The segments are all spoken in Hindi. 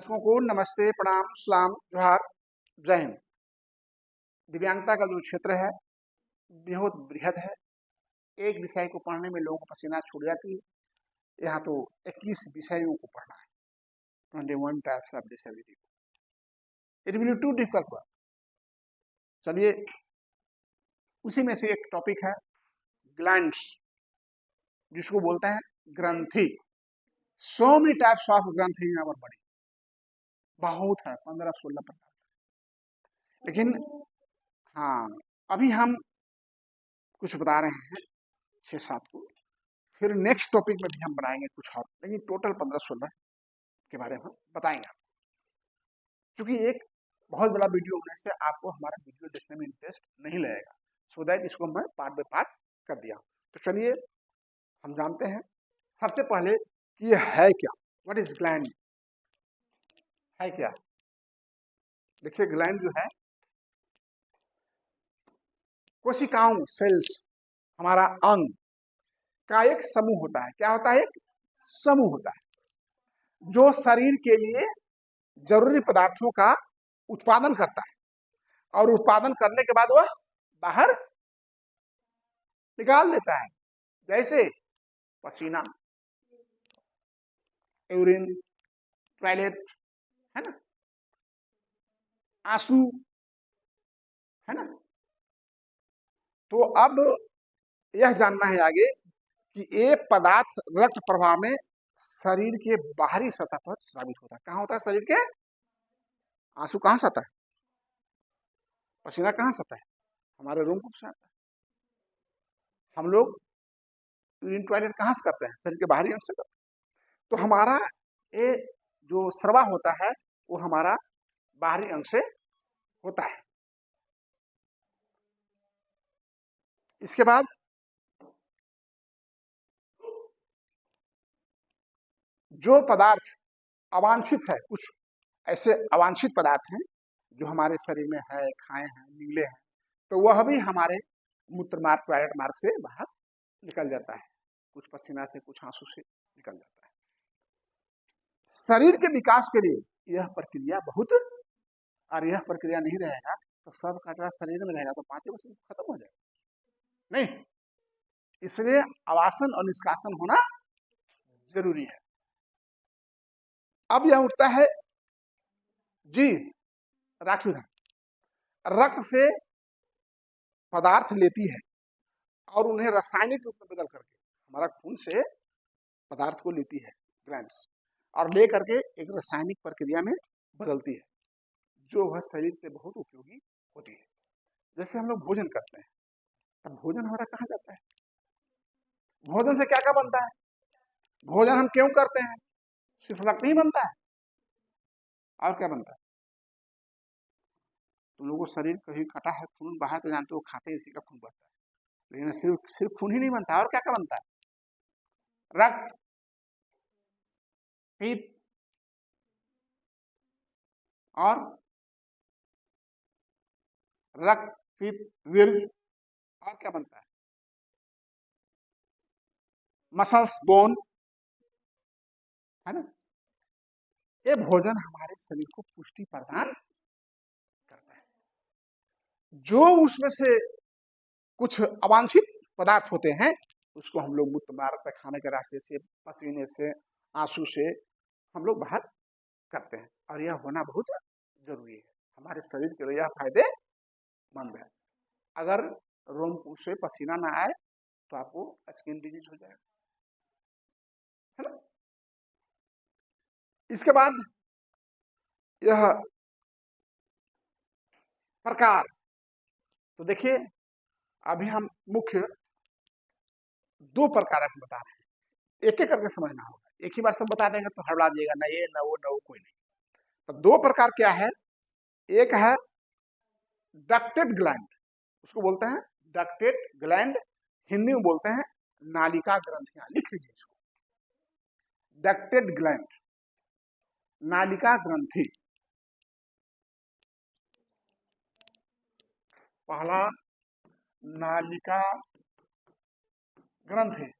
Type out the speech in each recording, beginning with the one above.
दर्शकों को नमस्ते, प्रणाम, सलाम, जोहार, जय हिंद। दिव्यांगता का जो क्षेत्र है बहुत बृहद है। एक विषय को पढ़ने में लोगों को पसीना छूट जाती है। यहाँ तो 21 विषयों को पढ़ना है। 21 types of disability. It will be too difficult work. चलिए, उसी में से एक टॉपिक है ग्लैंड्स, जिसको बोलते हैं ग्रंथि। सो मेनी टाइप्स ऑफ ग्रंथि इन आवर बॉडी। बहुत है, 15-16 प्रकार। लेकिन हाँ, अभी हम कुछ बता रहे हैं 6-7 को। फिर नेक्स्ट टॉपिक में भी हम बनाएंगे कुछ और, लेकिन टोटल 15-16 के बारे में हम बताएंगे। क्योंकि एक बहुत बड़ा वीडियो होने से आपको हमारा वीडियो देखने में इंटरेस्ट नहीं लगेगा, सो दैट इसको मैं पार्ट बाय पार्ट कर दिया। तो चलिए हम जानते हैं सबसे पहले कि ये है क्या। What is gland? है क्या? देखिए, ग्लैंड जो है कोशिकाओं, सेल्स, हमारा अंग का एक समूह होता है। क्या होता है? एक समूह होता है जो शरीर के लिए जरूरी पदार्थों का उत्पादन करता है, और उत्पादन करने के बाद वह बाहर निकाल देता है। जैसे पसीना, यूरिन, टॉयलेट, है ना, आंसू, है ना। तो अब यह जानना है आगे कि ये पदार्थ रक्त प्रवाह में शरीर के बाहरी सतह पर साबित होता है। कहाँ होता है शरीर के? आंसू कहाँ से आता है? पसीना कहाँ से आता है? हमारे रूम से आता है। हम लोग यूरिन टॉयलेट कहाँ से करते हैं? शरीर के बाहरी अंग से करते हैं। तो हमारा ये जो स्रवा होता है वो हमारा बाहरी अंग से होता है। इसके बाद जो पदार्थ अवांछित है, कुछ ऐसे अवांछित पदार्थ हैं जो हमारे शरीर में है, खाए हैं, नीले हैं, तो वह भी हमारे मूत्र मार्ग, टॉयलेट मार्ग से बाहर निकल जाता है। कुछ पसीना से, कुछ आंसू से निकल जाता है। शरीर के विकास के लिए यह प्रक्रिया बहुत, और यह प्रक्रिया नहीं रहेगा तो सब कचरा शरीर में रहेगा तो 5 वर्ष में खत्म हो जाएगा। नहीं, इसलिए आवासन और निष्कासन होना जरूरी है। अब यह उठता है जी राखी, रक्त से पदार्थ लेती है और उन्हें रासायनिक रूप में बदल करके, हमारा खून से पदार्थ को लेती है ग्लैंड्स, और ले करके एक रासायनिक प्रक्रिया में बदलती है जो वह शरीर के बहुत उपयोगी होती है। जैसे हम लोग भोजन करते हैं, तब भोजन हमारा कहाँ जाता है? भोजन से क्या क्या बनता है? भोजन हम क्यों करते हैं? सिर्फ रक्त नहीं बनता है, और क्या बनता है? तुम लोगों को शरीर कभी कटा है, खून बहा तो जानते हो, खाते हैं इसी का खून बहता है। लेकिन सिर्फ सिर्फ खून ही नहीं बनता, और क्या क्या बनता है? रक्त, पित्त, और रक्त, पित्त, वीर्य, और क्या बनता है? मसल्स, बोन, है ना। ये भोजन हमारे शरीर को पुष्टि प्रदान करता है। जो उसमें से कुछ अवांछित पदार्थ होते हैं उसको हम लोग मूत्र मार्ग, पैखाने के रास्ते से, पसीने से, आंसू से हम लोग बाहर करते हैं, और यह होना बहुत जरूरी है। हमारे शरीर के लिए यह फायदेमंद है। अगर रोम से पसीना ना आए तो आपको स्किन डिजीज हो जाएगा, है ना। इसके बाद यह प्रकार, तो देखिए अभी हम मुख्य 2 प्रकार के बता रहे हैं। एक एक करके समझना होगा, एक ही बार सब बता देंगे तो हड़बड़ा जाएगा, ना ये ना वो ना वो, कोई नहीं। तो 2 प्रकार क्या है? एक है डक्टेड ग्लैंड, उसको बोलते हैं डक्टेड ग्लैंड, हिंदी में बोलते हैं नालिका ग्रंथियां। लिख लीजिए इसको, डक्टेड ग्लैंड, नालिका ग्रंथि। पहला नालिका ग्रंथि,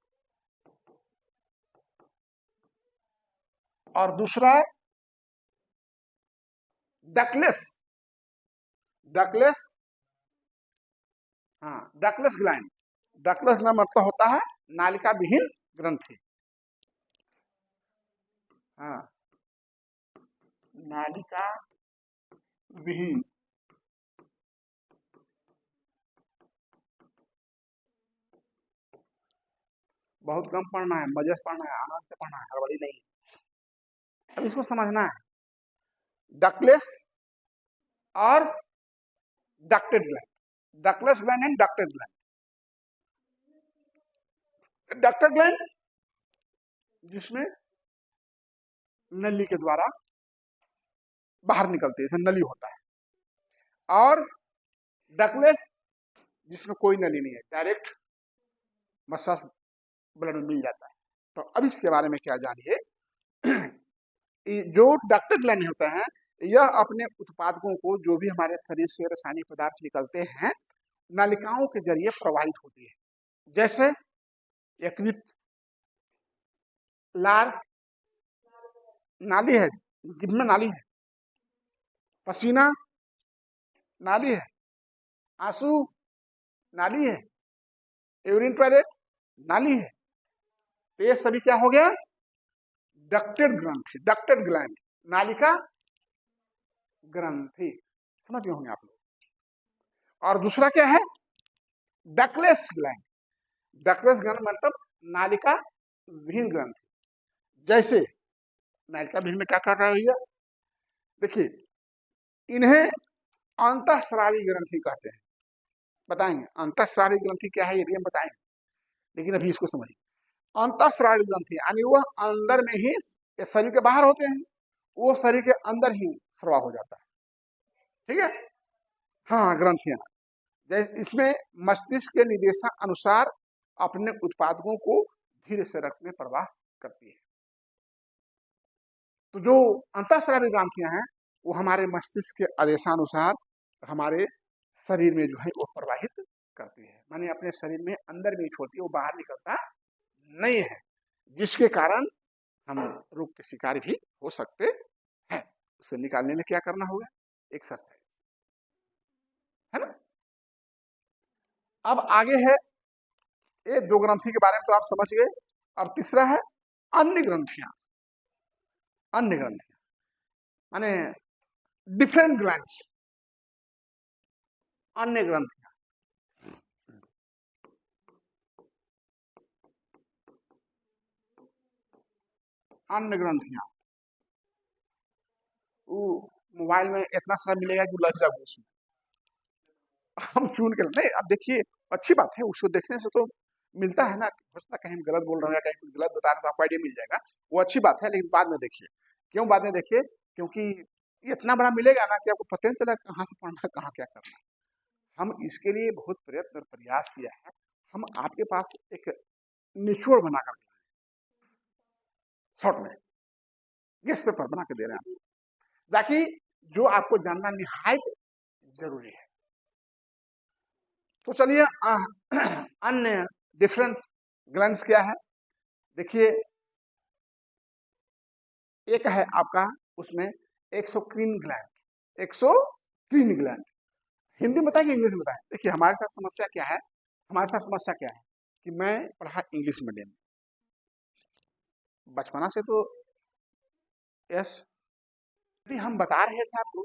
और दूसरा डकलेस, डकलेस, हाँ डकलेस ग्लैंड। डकलेस ग्लैंड मतलब होता है नालिका विहीन ग्रंथि। हाँ, नालिका विहीन। बहुत कम पढ़ना है, मजे से पढ़ना है, आनंद से पढ़ना है, हड़बड़ी नहीं। अब इसको समझना है, डकलेस और ducted gland, ductless gland and ducted gland. Ducted gland जिसमें नली के द्वारा बाहर निकलती है, इसमें नली होता है। और डकलेस जिसमें कोई नली नहीं है, डायरेक्ट मसाज ब्लड में मिल जाता है। तो अब इसके बारे में क्या जानिए। जो डक्टेड ग्लैंड होते हैं, यह अपने उत्पादकों को, जो भी हमारे शरीर से रासायनिक पदार्थ निकलते हैं, नालिकाओं के जरिए प्रवाहित होती है। जैसे यकृत, लार नाली है, जिभ में नाली है, पसीना नाली है, आंसू नाली है, यूरिन टॉयलेट नाली है। तो ये सभी क्या हो गया, डक्टेड ग्रंथि, डक्टेड ग्लैंड, नालिका ग्रंथि। समझ गए होंगे आप लोग। और दूसरा क्या है, डकलेस ग्लैंड। डकलेस ग्लैंड मतलब नालिका विहीन ग्रंथि। जैसे नालिका विहीन में क्या कर रहा है भैया, देखिए इन्हें अंतःस्रावी ग्रंथि कहते हैं। बताएंगे अंतःस्रावी ग्रंथि क्या है, ये भी हम बताएंगे, लेकिन अभी इसको समझिए। अंतःस्रावी ग्रंथि यानी वह अंदर में ही, ये शरीर के बाहर होते हैं, वो शरीर के अंदर ही स्राव हो जाता है। ठीक है, हाँ ग्रंथियां। जैसे इसमें मस्तिष्क के निर्देशानुसार अपने उत्पादकों को धीरे से रक्त में प्रवाह करती है। तो जो अंतःस्रावी ग्रंथियां हैं, वो हमारे मस्तिष्क के आदेशानुसार हमारे शरीर में जो है वो प्रवाहित करती है, माने अपने शरीर में अंदर में छोड़ती है, वो बाहर निकलता नहीं है, जिसके कारण हम रोग के शिकार भी हो सकते हैं। उसे निकालने में क्या करना होगा, एक्सरसाइज, है ना। अब आगे है, ये दो ग्रंथि के बारे में तो आप समझ गए। अब तीसरा है अन्य ग्रंथियां। अन्य ग्रंथियां माने डिफरेंट ग्लैंड्स, अन्य ग्रंथियां। अन्य ग्रंथियां, वो मोबाइल में इतना सारा मिलेगा कि लग जाओगे उसमें। हम चुन के नहीं, अब देखिए अच्छी बात है, उसको देखने से तो मिलता है ना, हो सकता है कहीं हम गलत बोल रहे हैं या कहीं कुछ गलत बता रहे हैं, तो आपको आइडिया मिल जाएगा, वो अच्छी बात है। लेकिन बाद में देखिए, क्यों बाद में देखिए, क्योंकि ये इतना बड़ा मिलेगा ना कि आपको पता नहीं चला कहाँ से पढ़ना, कहाँ क्या करना। हम इसके लिए बहुत प्रयत्न और प्रयास किया है। हम आपके पास एक निचोड़ बना कर शॉर्ट में गेस पेपर बना के दे रहे हैं, ताकि जो आपको जानना निहायत जरूरी है। तो चलिए अन्य डिफरेंस ग्लैंड्स क्या है, देखिए एक है आपका उसमें एक्सोक्रीन ग्लैंड, एक्सोक्रीन ग्लैंड। हिंदी में बताएंगे इंग्लिश में बताएं। देखिए हमारे साथ समस्या क्या है, हमारे साथ समस्या क्या है कि मैं पढ़ा इंग्लिश मीडियम में, बचपना से तो यस। अभी हम बता रहे थे आपको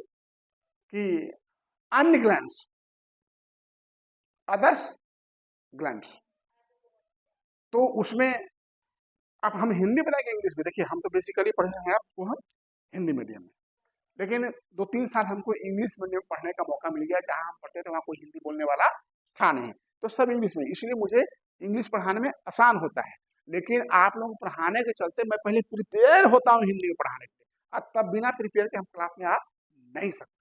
कि अन्य ग्लैंड्स, अदर्स ग्लैंड्स, तो उसमें अब हम हिंदी बताएंगे इंग्लिश में। देखिए हम तो बेसिकली पढ़े हैं आपको हम हिंदी मीडियम में, लेकिन 2-3 साल हमको इंग्लिश मीडियम पढ़ने का मौका मिल गया, जहाँ हम पढ़ते थे वहाँ कोई हिंदी बोलने वाला था नहीं, तो सब इंग्लिश में, इसलिए मुझे इंग्लिश पढ़ाने में आसान होता है। लेकिन आप लोग पढ़ाने के चलते मैं पहले प्रिपेयर होता हूँ हिंदी में पढ़ाने के लिए, और तब बिना प्रिपेयर के हम क्लास में आ नहीं सकते।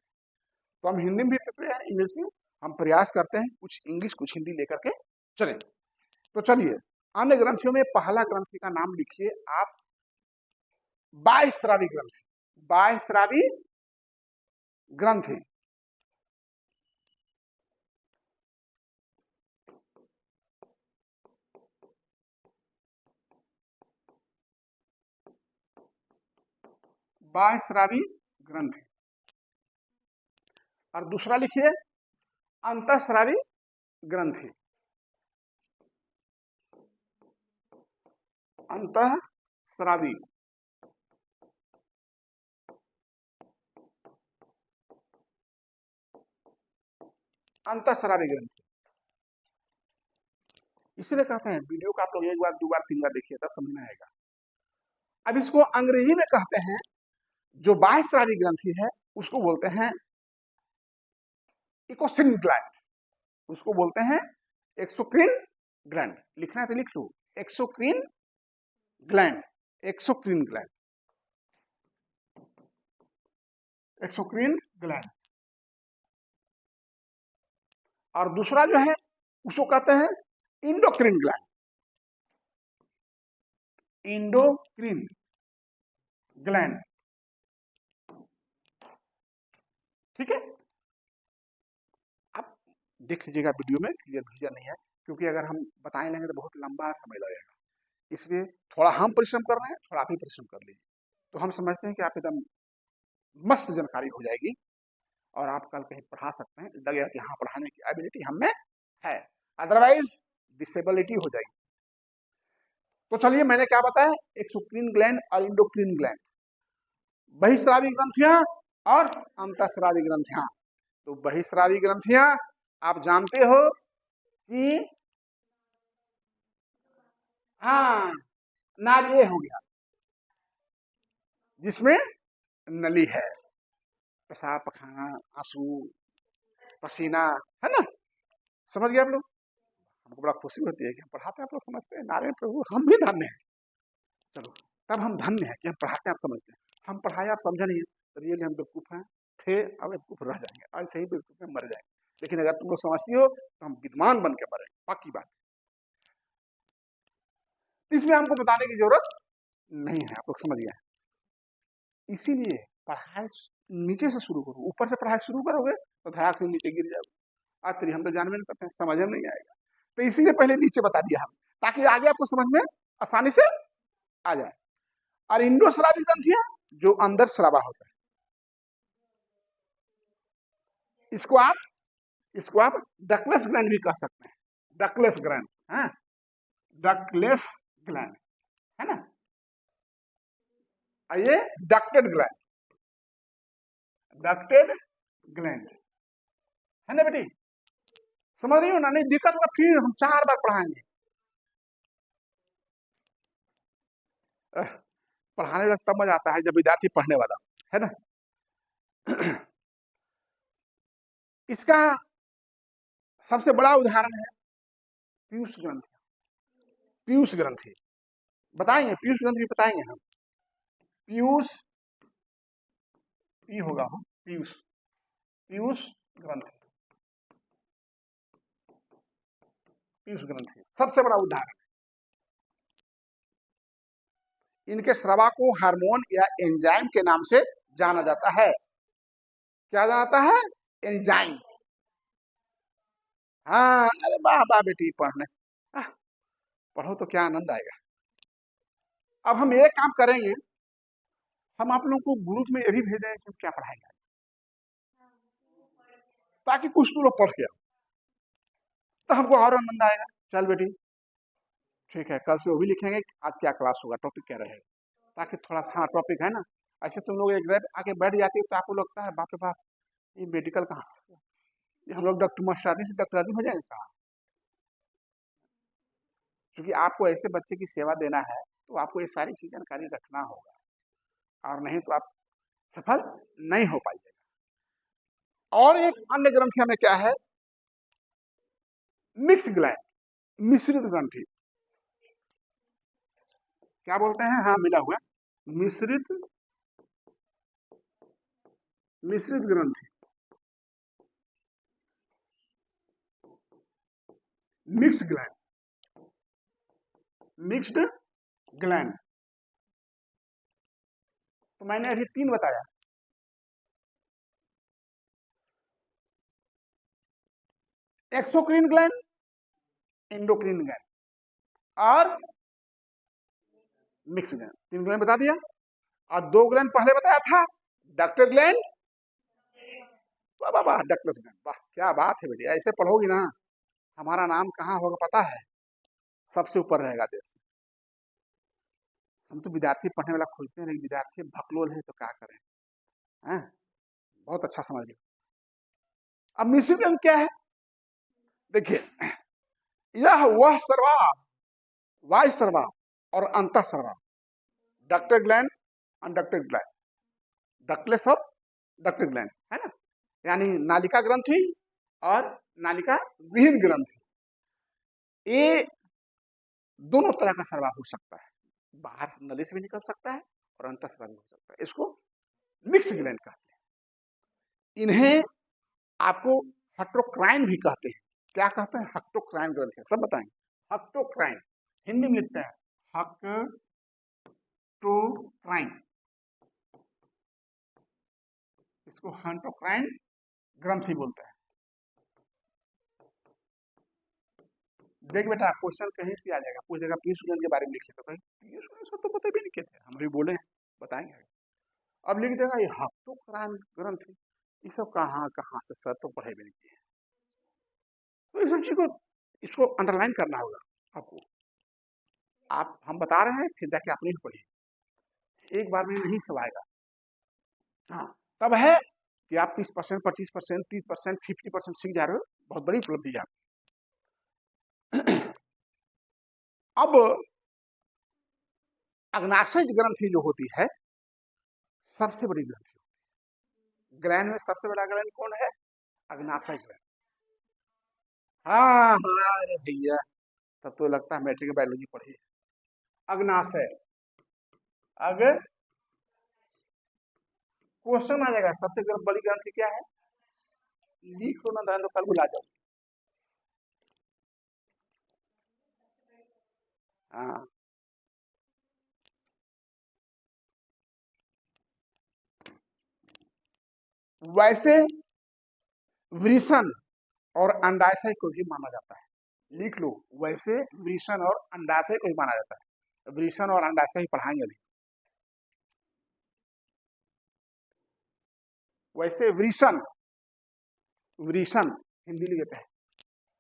तो हम हिंदी में भी प्रिपेयर हैं, इंग्लिश में हम प्रयास करते हैं, कुछ इंग्लिश कुछ हिंदी लेकर के चले। तो चलिए अन्य ग्रंथियों में पहला ग्रंथि का नाम लिखिए आप, बाह्यस्रावी ग्रंथि। बाह्यस्रावी ग्रंथि, बाह्यस्रावी ग्रंथि। और दूसरा लिखिए अंतःस्रावी ग्रंथि। अंतःस्रावी अंतःस्रावी ग्रंथि, इसलिए कहते हैं वीडियो को आप लोग एक बार, दो बार, तीन बार देखिए तब समझ में आएगा। अब इसको अंग्रेजी में कहते हैं, जो बाह्यस्रावी ग्रंथि है उसको बोलते हैं इकोसिन ग्लैंड, उसको बोलते हैं एक्सोक्रिन ग्लैंड। लिखना है तो लिख लो, एक्सोक्रिन ग्लैंड, एक्सोक्रिन ग्लैंड, एक्सोक्रिन ग्लैंड। और दूसरा जो है उसको कहते हैं इंडोक्रिन ग्लैंड, इंडोक्रिन ग्लैंड। ठीक है, आप देख लीजिएगा वीडियो में, क्लियर नहीं है, क्योंकि अगर हम बताए लेंगे तो बहुत लंबा समय लगेगा, इसलिए थोड़ा हम परिश्रम कर रहे हैं, थोड़ा आप ही परिश्रम कर लीजिए, तो हम समझते हैं कि आप एकदम मस्त जानकारी हो जाएगी और आप कल कहीं पढ़ा सकते हैं, लगेगा कि हाँ पढ़ाने की एबिलिटी हम में है, अदरवाइज डिसेबिलिटी हो जाएगी। तो चलिए, मैंने क्या बताया, एक्सोक्रिन ग्लैंड और इंडोक्रिन ग्लैंड, बहिस्रावी ग्रंथियां और अंतःस्रावी ग्रंथियां। तो बहिस्रावी ग्रंथियां आप जानते हो कि हाँ, नाली हो गया जिसमें नली है, पेशाब, पखाना, आंसू, पसीना, है ना, समझ गए आप लोग। हमको बड़ा खुशी होती है कि हम पढ़ाते हैं आप लोग समझते हैं, नारायण प्रभु हम भी धन्य हैं। चलो, तब हम धन्य हैं कि हम पढ़ाते हैं आप समझते हैं, हम पढ़ाए आप समझे नहीं है तो रियली हम बेवकूफ हैं, थे अब बेवकूफ रह जाएंगे, आज सही बेवकूफ में मर जाएंगे, लेकिन अगर तुम लोग समझती हो तो हम विद्वान बन के मरेंगे, पक्की बात। इसमें हमको बताने की जरूरत नहीं है, आप लोग समझ गए। इसीलिए पढ़ाई नीचे से शुरू करो, ऊपर से पढ़ाई शुरू करोगे तो धड़ाक से नीचे गिर जाओगे। आज तरी हम तो जानवे नहीं करते हैं, समझ में नहीं आएगा, तो इसीलिए पहले नीचे बता दिया हम, ताकि आगे आपको समझ में आसानी से आ जाए। और इंडोस्रावी ग्रंथियां जो अंदर स्रावा होता है, इसको आप डकलेस ग्लैंड भी कह सकते हैं, डकलेस ग्लैंड, हाँ, डकलेस ग्लैंड, है ना। ये डक्टेड ग्लैंड, डक्टेड ग्लैंड, है ना बेटी, समझ रही हो ना, नहीं दिक्कत होगा फिर हम 4 बार पढ़ाएंगे, पढ़ाने में तब मजा आता है जब विद्यार्थी पढ़ने वाला, है ना। इसका सबसे बड़ा उदाहरण है पीयूष ग्रंथि, पीयूष ग्रंथि बताएंगे, पीयूष ग्रंथि बताएंगे हम, पीयूष, पी होगा हम, पीयूष, पीयूष ग्रंथि, पीयूष ग्रंथि सबसे बड़ा उदाहरण। इनके स्रावा को हार्मोन या एंजाइम के नाम से जाना जाता है। क्या जाना जाता है? एंजाइम। हाँ, अरे वाह वाह बेटी, पढ़ने पढ़ो तो क्या आनंद आएगा। अब हम एक काम करेंगे, हम आप लोगों को ग्रुप में ये भी भेजेंगे कि क्या पढ़ाएंगे, ताकि कुछ तो लोग पढ़ के तो हमको और आनंद आएगा। चल बेटी ठीक है, कल से वो भी लिखेंगे आज क्या क्लास होगा, टॉपिक क्या रहेगा, ताकि थोड़ा सा, हाँ टॉपिक है ना। ऐसे तुम लोग एक आके बैठ जाती है तो आपको लगता है बाप रे बाप, ये मेडिकल कहाँ से, ये हम लोग डॉक्टर मास्टर से डॉक्टर आदमी हो जाएंगे कहाँ। क्योंकि आपको ऐसे बच्चे की सेवा देना है तो आपको ये सारी चीज जानकारी रखना होगा, और नहीं तो आप सफल नहीं हो पाइएगा। और एक अन्य ग्रंथि में क्या है, मिक्स ग्लैंड, मिश्रित ग्रंथि, क्या बोलते हैं, हाँ मिला हुआ, मिश्रित, मिश्रित ग्रंथि, मिक्स ग्लैंड, मिक्स्ड ग्लैंड। तो मैंने अभी 3 बताया, एक्सोक्रिन ग्लैंड, एंडोक्रिन ग्लैंड और मिक्स ग्लैंड, 3 ग्लैंड बता दिया। और 2 ग्लैंड पहले बताया था, डक्टेड ग्लैंड वाह वाह वाह, डकलेस ग्लैंड, वाह क्या बात है बेटी, ऐसे पढ़ोगी ना हमारा नाम कहाँ होगा पता है, सबसे ऊपर रहेगा देश में। हम तो विद्यार्थी पढ़ने वाला खोजते हैं, लेकिन विद्यार्थी भकलोल है तो क्या करें, हैं? बहुत अच्छा समझ लो। अब मिश्रण क्या है, देखिए यह वह सर्वाव, वाय सर्वाव और अंतः सर्वाव, डक्टेड ग्लैंड, अनडक्टेड ग्लैंड, डक्टलेस और डक्टेड ग्लैंड, है ना, यानी नालिका ग्रंथि और नालिका विहीन ग्रंथि, ये दोनों तरह का सर्वाव हो सकता है, बाहर से नली से भी निकल सकता है और अंतः सर्वाव भी हो सकता है, इसको मिक्स ग्लैंड कहते हैं। इन्हें आपको हक्टोक्राइन भी कहते हैं। क्या कहते हैं? हक्टोक्राइन ग्रंथि, सब बताएंगे। हक्टोक्राइन हिंदी में लिखते हैं हक्टोक्राइन, इसको हक्टोक्राइन ग्रंथि बोलते हैं। देख बेटा क्वेश्चन कहीं से आ जाएगा, पूछ देगा पीयूष ग्लैंड के बारे में लिखे, तो कहीं पीयूष ग्लैंड तो पता भी नहीं कहते, हम भी बोले बताएंगे। अब लिख देगा ये हक्टोक्राइन ग्रंथि, ये सब कहाँ कहाँ से सर तो पढ़े भी नहीं किए, तो इस सब चीज को इसको अंडरलाइन करना होगा आपको। आप हम बता रहे हैं फिर जाके आप नहीं पढ़िए, एक बार में नहीं सब आएगा। हाँ तब है कि आप 30%, 25%, 30%, 50% सीख जा रहे हो, बहुत बड़ी उपलब्धि है। अब अग्नाशय ग्रंथि जो होती है सबसे बड़ी ग्रंथि होती है, ग्लैंड में सबसे बड़ा ग्लैंड कौन है? अग्नाशय ग्लैंड। हाँ हाँ अरे भैया, तब तो लगता है मैट्रिक बायोलॉजी पढ़ी है। अग्नाशय, अग क्वेश्चन आ जाएगा सबसे बड़ी ग्रंथि क्या है, लीक होना था तो कल बुला जाओ। हाँ वैसे वृषण और अंडाशय को भी माना जाता है, लिख लो, वैसे वृषण और अंडाशय को भी माना जाता है, वृषण और अंडाशय ही पढ़ाएंगे अभी। वैसे वृषण, वृषण हिंदी लिखते हैं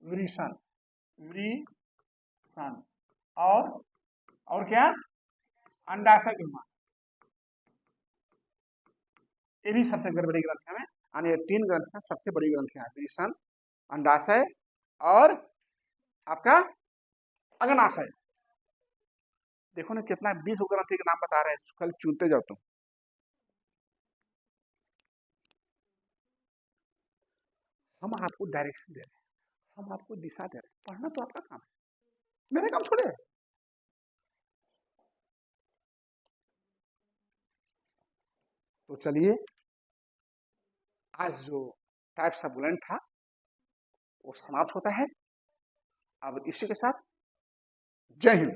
वृषण, वृषण और क्या, अंडाशय को माना, ये भी सबसे बड़ी ग्रंथ है, यानी ये 3 ग्रंथ है सबसे बड़ी ग्रंथ है, वृषण, अंडाशय और आपका अग्नाशय। देखो ना कितना 20 ग्रंथि के नाम बता रहे हैं, कल चुनते जाओ तुम। हम आपको डायरेक्शन दे रहे हैं, हम आपको दिशा दे रहे हैं, पढ़ना तो आपका काम है, मेरे काम थोड़े है। तो चलिए आज जो टाइप्स ऑफ ग्लैंड था वो समाप्त होता है। अब इसी के साथ जय हिंद।